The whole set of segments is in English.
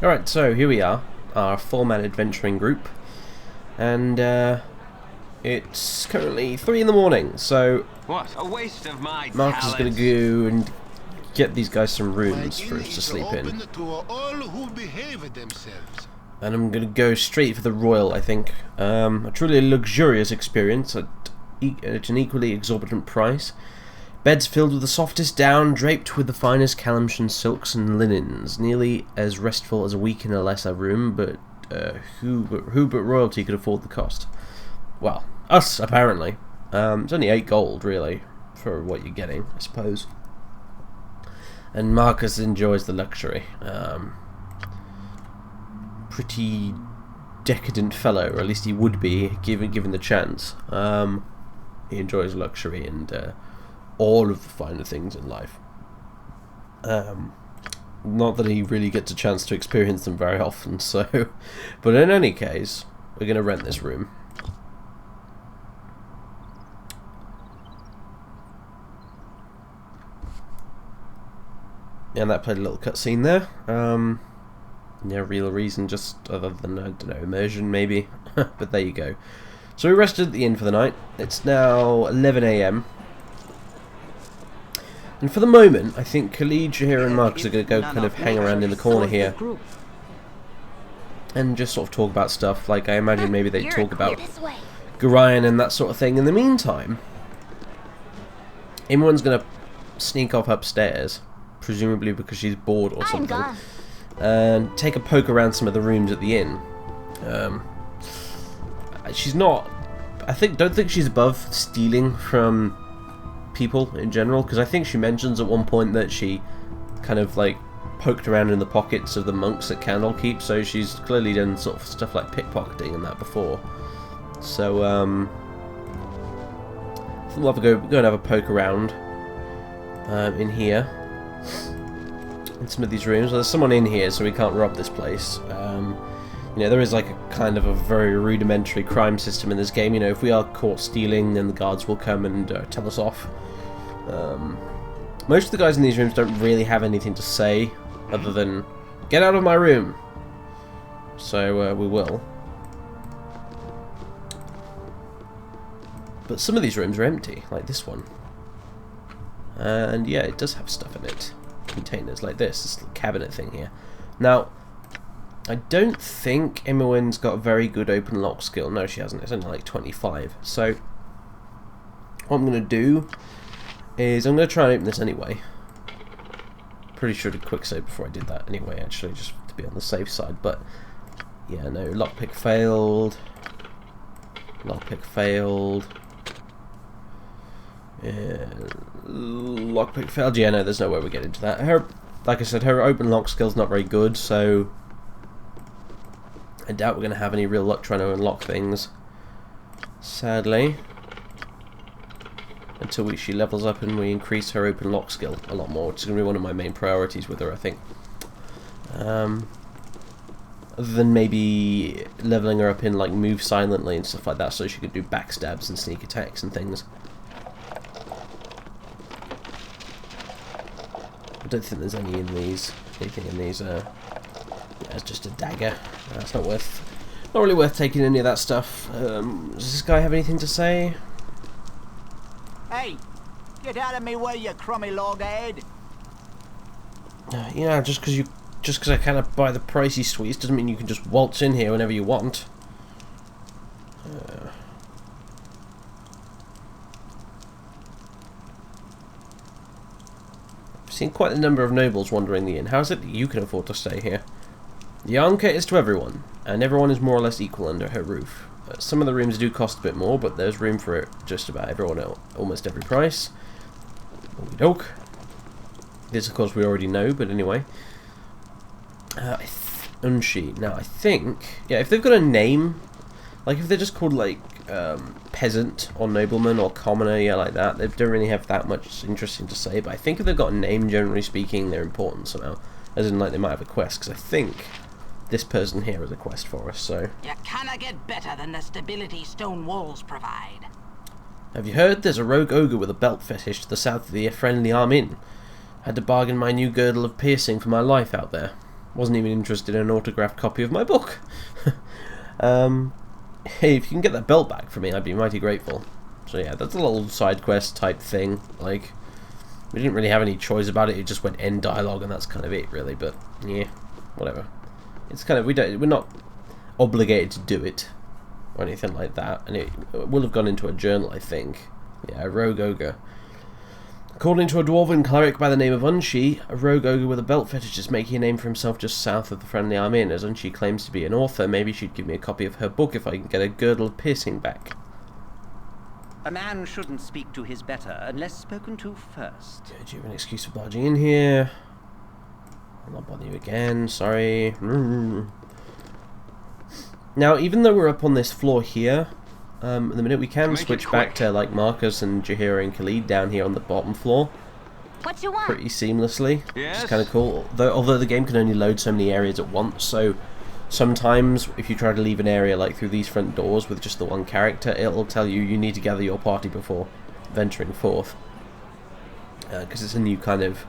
Alright, so here we are, our four-man adventuring group, and it's currently 3 in the morning, so What a waste of my Marcus is going to go and get these guys some rooms for us to sleep in. And I'm going to go straight for the Royal, I think. A truly luxurious experience at an equally exorbitant price. Beds filled with the softest down, draped with the finest Calamshan silks and linens, nearly as restful as a week in a lesser room, but who but royalty could afford the cost? Well, us, apparently. It's only 8 gold, really, for what you're getting, I suppose. And Marcus enjoys the luxury. Pretty decadent fellow, or at least he would be, given the chance. He enjoys luxury and all of the finer things in life. Not that he really gets a chance to experience them very often, so... But in any case, we're going to rent this room. And that played a little cutscene there. No real reason, just other than, I don't know, immersion maybe. But there you go. So we rested at the inn for the night. It's now 11 AM. And for the moment, I think Khalid, here and Marcus are going to go kind of hang around in the corner here. And just sort of talk about stuff. Like, I imagine maybe they talk about Gorion and that sort of thing. In the meantime, everyone's going to sneak off upstairs. Presumably because she's bored or something. And take a poke around some of the rooms at the inn. She's not... don't think she's above stealing from people in general, because I think she mentions at one point that she kind of like poked around in the pockets of the monks at Candlekeep, so she's clearly done sort of stuff like pickpocketing and that before. So I think we'll have to go and have a poke around in here in some of these rooms. Well, there's someone in here, so we can't rob this place. You know, there is like a kind of a very rudimentary crime system in this game. You know, if we are caught stealing, then the guards will come and tell us off. Most of the guys in these rooms don't really have anything to say other than, get out of my room! So we will. But some of these rooms are empty, like this one. And yeah, it does have stuff in it. Containers like this little cabinet thing here. Now, I don't think Imoen's got a very good open lock skill. No, she hasn't. It's only like 25. So, what I'm going to do is I'm going to try and open this anyway. Pretty sure I did quick save before I did that anyway, actually, just to be on the safe side. But, yeah, no, lockpick failed. Lockpick failed. Yeah, lockpick failed. Yeah, no, there's no way we get into that. Like I said, her open lock skill's not very good, so I doubt we're going to have any real luck trying to unlock things. Sadly. Until she levels up and we increase her open lock skill a lot more, which is going to be one of my main priorities with her, I think. Other than maybe leveling her up in like move silently and stuff like that, so she could do backstabs and sneak attacks and things. I don't think there's anything in these. Yeah, it's just a dagger. That's not really worth taking any of that stuff. Does this guy have anything to say? Hey, get out of me way, you crummy loghead! Yeah, just because I cannot buy the pricey sweets doesn't mean you can just waltz in here whenever you want. I've seen quite a number of nobles wandering the inn. How is it that you can afford to stay here? Yanka is to everyone, and everyone is more or less equal under her roof. Some of the rooms do cost a bit more, but there's room for just about everyone at almost every price. Okey doke. This, of course, we already know, but anyway. Unsheet. Now, I think, yeah, if they've got a name, like if they're just called like peasant or nobleman or commoner, yeah, like that, they don't really have that much interesting to say. But I think if they've got a name, generally speaking, they're important somehow. As in, like, they might have a quest, because I think this person here is a quest for us, so... You cannot get better than the stability stone walls provide. Have you heard? There's a rogue ogre with a belt fetish to the south of the friendly Arm Inn. Had to bargain my new girdle of piercing for my life out there. Wasn't even interested in an autographed copy of my book. Hey, if you can get that belt back for me, I'd be mighty grateful. So yeah, that's a little side quest type thing. Like, we didn't really have any choice about it. It just went end dialogue, and that's kind of it, really. But yeah, whatever. It's kind of we're not obligated to do it or anything like that. And it will have gone into a journal, I think. Yeah, a rogue ogre. According to a dwarven cleric by the name of Unshi, a rogue ogre with a belt fetish is making a name for himself just south of the Friendly Army, and as Unshi claims to be an author, maybe she'd give me a copy of her book if I can get a girdle of piercing back. A man shouldn't speak to his better unless spoken to first. Do you have an excuse for barging in here? I'll not bother you again, sorry. Now, even though we're up on this floor here, in the minute we can switch back to like Marcus and Jahira and Khalid down here on the bottom floor. What you want? Pretty seamlessly. Yes. Which is kind of cool. Although the game can only load so many areas at once, so sometimes if you try to leave an area like through these front doors with just the one character, it'll tell you you need to gather your party before venturing forth. Because it's a new kind of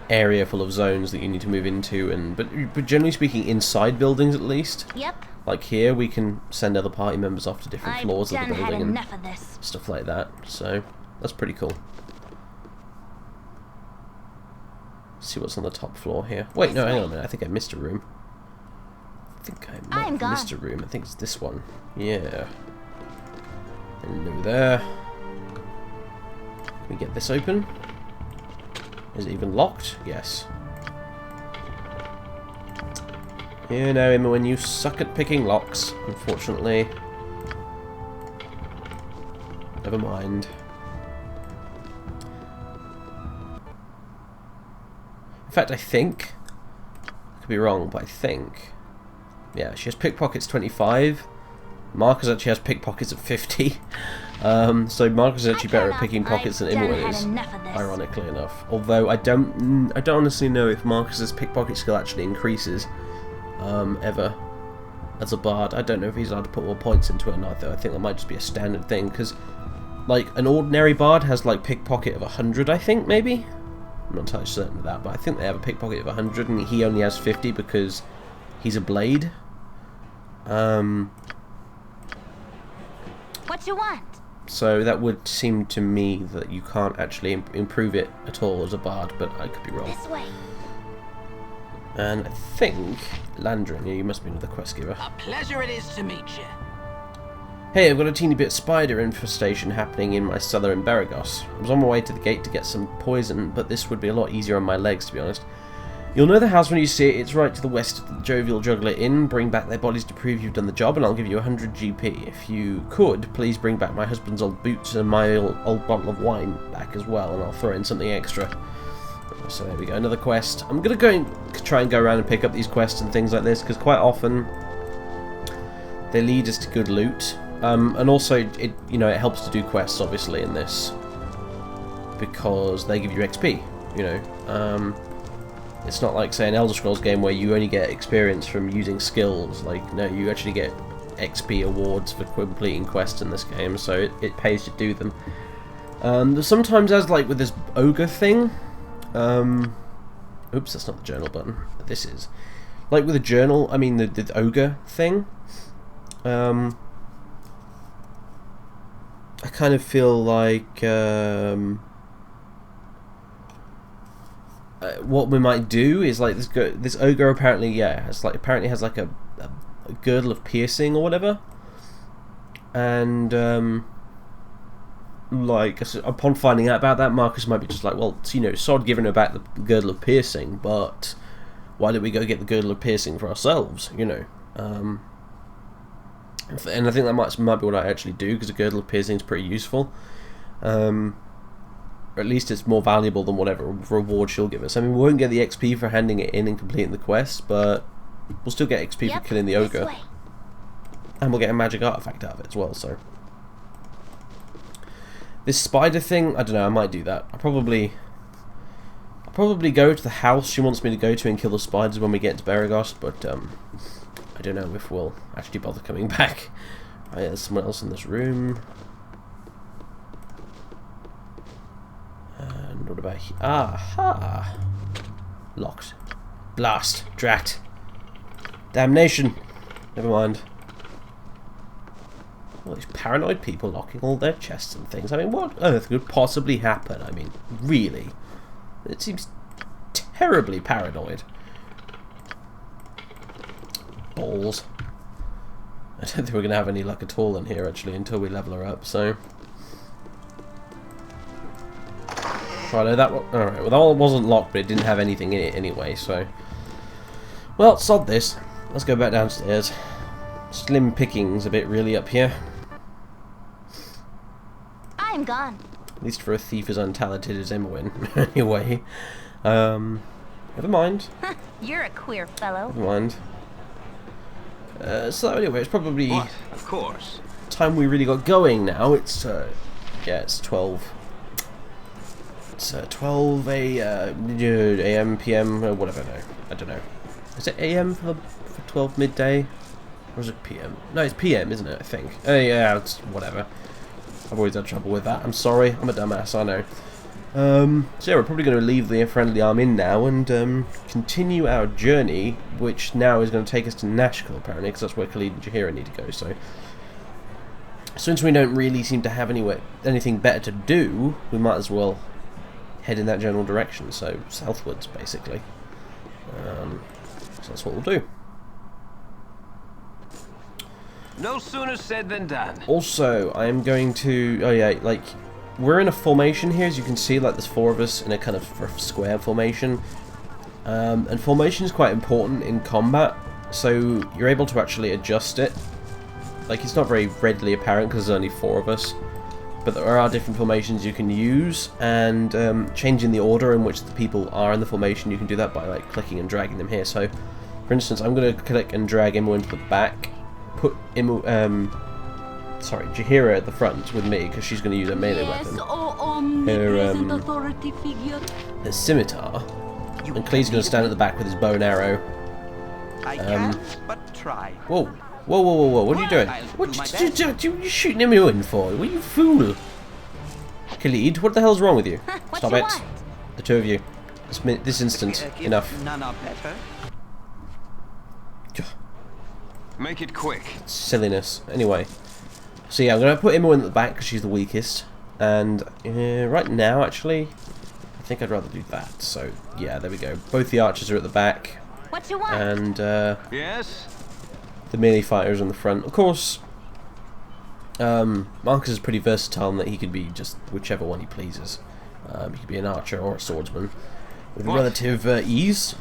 area full of zones that you need to move into, but generally speaking inside buildings at least. Yep. Like here, we can send other party members off to different floors of the I've building had and enough of this. stuff like that. So that's pretty cool. Let's see what's on the top floor here. Wait, no, hang on a minute. I think I missed a room. I think I might have missed a room. I think it's this one. Yeah. Hello there. Can we get this open? Is it even locked? Yes. You know, Emma, when you suck at picking locks, unfortunately. Never mind. In fact, I think, I could be wrong, but I think, yeah, she has pickpockets 25. Marcus actually has pickpockets at 50. So Marcus is actually better at picking pockets than Imowen is, ironically enough. Although I don't honestly know if Marcus's pickpocket skill actually increases ever as a bard. I don't know if he's allowed to put more points into it or not, though. I think that might just be a standard thing, because like an ordinary bard has like pickpocket of 100, I think, maybe. I'm not entirely certain of that, but I think they have a pickpocket of 100, and he only has 50 because he's a blade. What you want? So that would seem to me that you can't actually improve it at all as a bard, but I could be wrong. This way. And I think, Landrin, you must be another quest giver. A pleasure it is to meet you. Hey, I've got a teeny bit spider infestation happening in my cellar in Beragos. I was on my way to the gate to get some poison, but this would be a lot easier on my legs, to be honest. You'll know the house when you see it. It's right to the west of the Jovial Juggler Inn. Bring back their bodies to prove you've done the job, and I'll give you 100 GP. If you could, please bring back my husband's old boots and my old bottle of wine back as well, and I'll throw in something extra. So there we go, another quest. I'm going to go and try and go around and pick up these quests and things like this, because quite often they lead us to good loot. And also, it helps to do quests, obviously, in this, because they give you XP, It's not like, say, an Elder Scrolls game where you only get experience from using skills. Like, no, you actually get XP awards for completing quests in this game, so it pays to do them. Sometimes, as like with this ogre thing, oops, that's not the journal button. This is. Like with the journal, I mean the ogre thing, I kind of feel like what we might do is like this ogre apparently has like a girdle of piercing or whatever, and like upon finding out about that, Marcus might be just like, well, Sod giving her back the girdle of piercing, but why don't we go get the girdle of piercing for ourselves, and I think that might be what I actually do, because a girdle of piercing is pretty useful. Or at least it's more valuable than whatever reward she'll give us. I mean, we won't get the XP for handing it in and completing the quest, but we'll still get XP for killing the ogre. And we'll get a magic artifact out of it as well, so. This spider thing, I don't know, I might do that. I'll probably go to the house she wants me to go to and kill the spiders when we get to Beragos, but I don't know if we'll actually bother coming back. Right, there's someone else in this room. And what about here? Aha! Locked. Blast. Drat. Damnation. Never mind. All these paranoid people locking all their chests and things. I mean, what on earth could possibly happen? I mean, really? It seems terribly paranoid. Balls. I don't think we're going to have any luck at all in here, actually, until we level her up, so... Right, that one... Alright, well, that one wasn't locked, but it didn't have anything in it anyway, so... Well, sod this. Let's go back downstairs. Slim pickings a bit, really, up here. I'm gone. At least for a thief as untalented as Emwyn. Anyway. Never mind. You're a queer fellow. Never mind. So anyway, it's probably What? Of course. time we really got going now. It's yeah, it's 12. It's 12 a.m. p.m. Whatever. No, I don't know. Is it a.m. for 12 midday, or is it p.m.? No, it's p.m. isn't it? I think. Yeah, it's whatever. I've always had trouble with that. I'm sorry. I'm a dumbass. I know. So yeah, we're probably going to leave the friendly arm in now and continue our journey, which now is going to take us to Nashkel, apparently, because that's where Khalid and Jaheira need to go. So, since we don't really seem to have anything better to do, we might as well head in that general direction, so southwards, basically. So that's what we'll do. No sooner said than done. Also, I am going to... Oh yeah, like... We're in a formation here, as you can see, like there's 4 of us in a kind of square formation. And formation is quite important in combat, so you're able to actually adjust it. Like, it's not very readily apparent because there's only 4 of us, but there are different formations you can use, and changing the order in which the people are in the formation, you can do that by like clicking and dragging them here. So, for instance, I'm going to click and drag Imu into the back, put Jaheira at the front with me, because she's going to use a melee weapon. Her scimitar. And Clee's going to stand at the back with his bow and arrow. I can't but try. Whoa. Whoa, whoa, whoa, whoa, what are you doing? What are you shooting him in for? What are you fool? Khalid, what the hell's wrong with you? Stop it. Want? The 2 of you. This instant. If Enough. none are better. Make it quick. Silliness. Anyway. So yeah, I'm going to put Emma in at the back because she's the weakest. And right now, actually, I think I'd rather do that. So yeah, there we go. Both the archers are at the back. What you want? And Yes? the melee fighters on the front. Of course, Marcus is pretty versatile in that he could be just whichever one he pleases. He could be an archer or a swordsman with relative ease,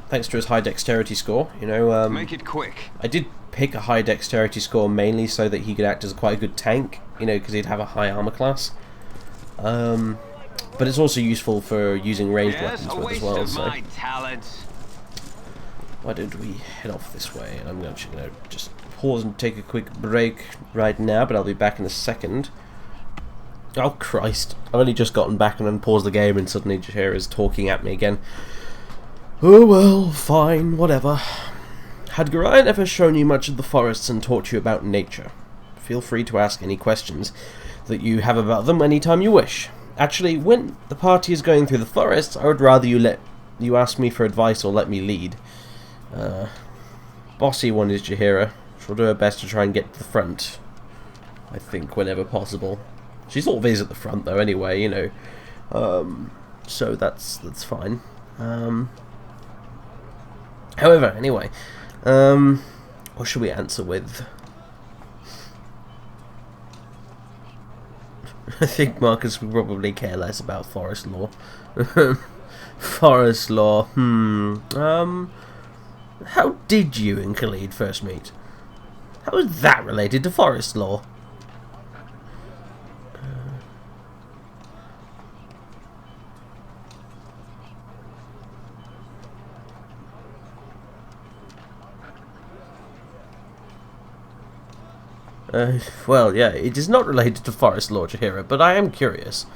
thanks to his high dexterity score. You know, Make it quick. I did pick a high dexterity score mainly so that he could act as quite a good tank, you know, because he'd have a high armor class. But it's also useful for using ranged Yes, weapons a with as waste well. of So my talents. why don't we head off this way? And I'm actually going to just pause and take a quick break right now, but I'll be back in a second. Oh Christ! I've only just gotten back and unpaused the game, and suddenly Jaheira's talking at me again. Oh well, fine, whatever. Had Gorion ever shown you much of the forests and taught you about nature? Feel free to ask any questions that you have about them anytime you wish. Actually, when the party is going through the forests, I would rather you ask me for advice or let me lead. Bossy one is Jaheira. She'll do her best to try and get to the front, I think, whenever possible. She sort of is at the front though, anyway, you know. So that's fine. However, anyway, what should we answer with? I think Marcus would probably care less about forest law. Forest law. How did you and Khalid first meet? How is that related to forest law? Well, yeah, it is not related to forest law, Jaheira, but I am curious.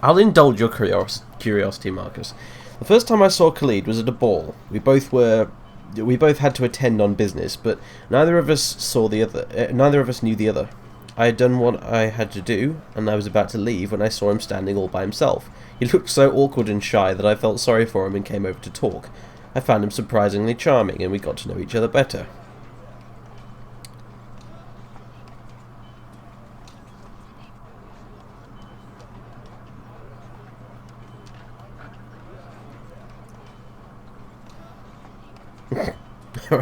I'll indulge your curiosity, Marcus. The first time I saw Khalid was at a ball. We both had to attend on business, but neither of us knew the other. I had done what I had to do, and I was about to leave when I saw him standing all by himself. He looked so awkward and shy that I felt sorry for him and came over to talk. I found him surprisingly charming, and we got to know each other better.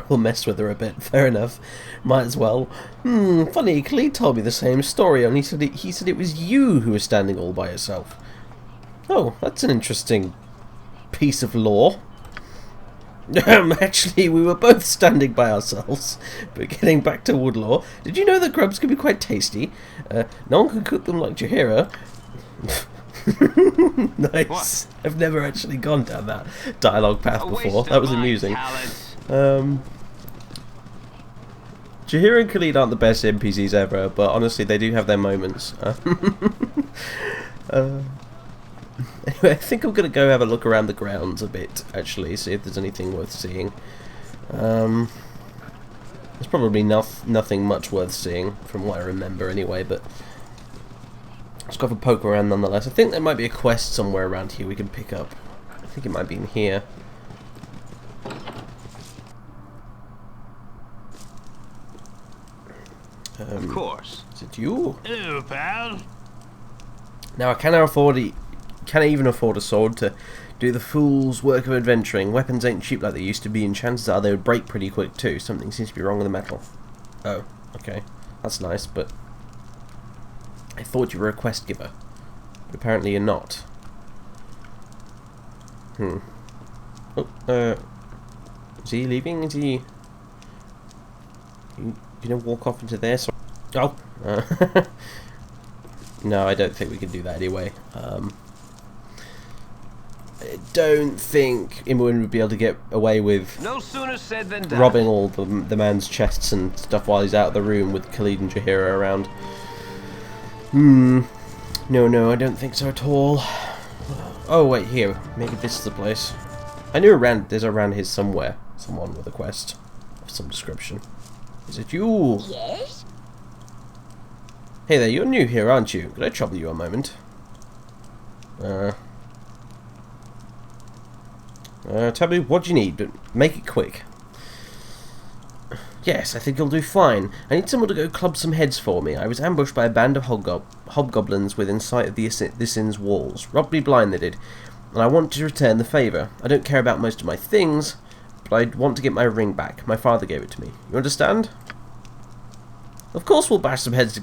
We'll mess with her a bit. Fair enough. Might as well. Funny, Khalid told me the same story, and he said it was you who was standing all by yourself. Oh, that's an interesting piece of lore. Actually, we were both standing by ourselves. But getting back to wood lore, did you know that grubs can be quite tasty? No one can cook them like Jaheira. Nice. What? I've never actually gone down that dialogue path before. That was amusing. Jaheira and Khalid aren't the best NPCs ever, but honestly, they do have their moments. Anyway, I think I'm going to go have a look around the grounds a bit, actually, see if there's anything worth seeing. There's probably nothing much worth seeing, from what I remember anyway, but let's go have a poke around nonetheless. I think there might be a quest somewhere around here we can pick up. I think it might be in here. Of course. Is it you? Hello, pal. Now I can't even afford a sword to do the fool's work of adventuring. Weapons ain't cheap like they used to be, and chances are they would break pretty quick too. Something seems to be wrong with the metal. Oh, okay. That's nice, but I thought you were a quest giver. But apparently you're not. Oh, is he leaving? Is he... You gonna walk off into there? Oh! No, I don't think we can do that anyway. I don't think Imoen would be able to get away with no sooner said than done. Robbing all the man's chests and stuff while he's out of the room with Khalid and Jaheira around. No, I don't think so at all. Oh, wait, here. Maybe this is the place. I knew there's around here somewhere someone with a quest of some description. Is it you? Yes? Hey there, you're new here, aren't you? Could I trouble you a moment? Tell me what you need, but make it quick. Yes, I think you'll do fine. I need someone to go club some heads for me. I was ambushed by a band of hobgoblins within sight of this inn's walls. Robbed me blind, they did. And I want to return the favour. I don't care about most of my things, but I want to get my ring back. My father gave it to me. You understand? Of course we'll bash some heads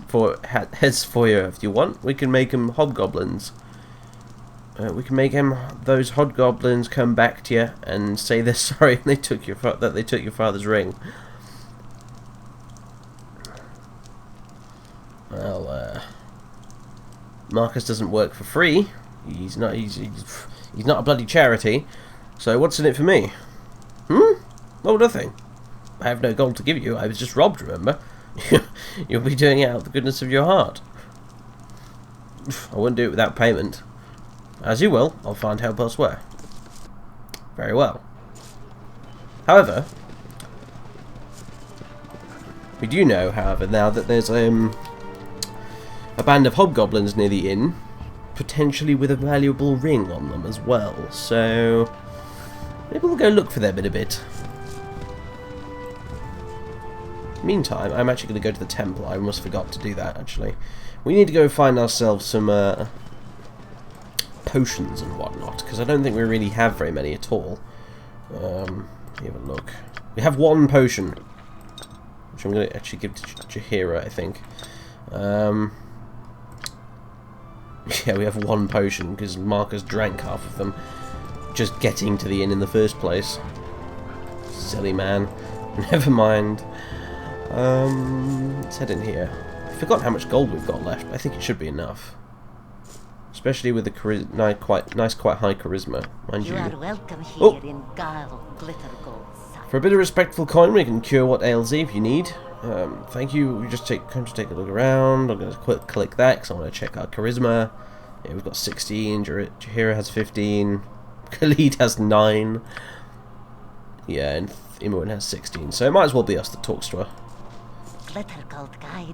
for you if you want. We can make them hobgoblins. We can make those hobgoblins come back to you and say they're sorry they took your father's ring. Well, Marcus doesn't work for free. He's not a bloody charity. So what's in it for me? Oh, nothing. I have no gold to give you. I was just robbed, remember? You'll be doing it out of the goodness of your heart. I wouldn't do it without payment. As you will, I'll find help elsewhere. Very well. However, we do know, however, now that there's a band of hobgoblins near the inn, potentially with a valuable ring on them as well. So maybe we'll go look for them in a bit. Meantime, I'm actually going to go to the temple. I almost forgot to do that, actually. We need to go find ourselves some potions and whatnot, because I don't think we really have very many at all. Let me have a look. We have one potion, which I'm going to actually give to Jaheira, I think. Yeah, we have one potion, because Marcus drank half of them, just getting to the inn in the first place. Silly man. Never mind. Let's head in here. I forgot how much gold we've got left, but I think it should be enough. Especially with the quite high charisma, mind you. You are welcome here in Gile Glitter Gold. For a bit of respectful coin, we can cure what ails thee if you need. Thank you. We just take a look around. I'm going to click that because I want to check our charisma. Yeah, we've got 16. Jaheira has 15. Khalid has 9. Yeah, and Imoen has 16. So it might as well be us that talks to her. Glitter Gold Guide.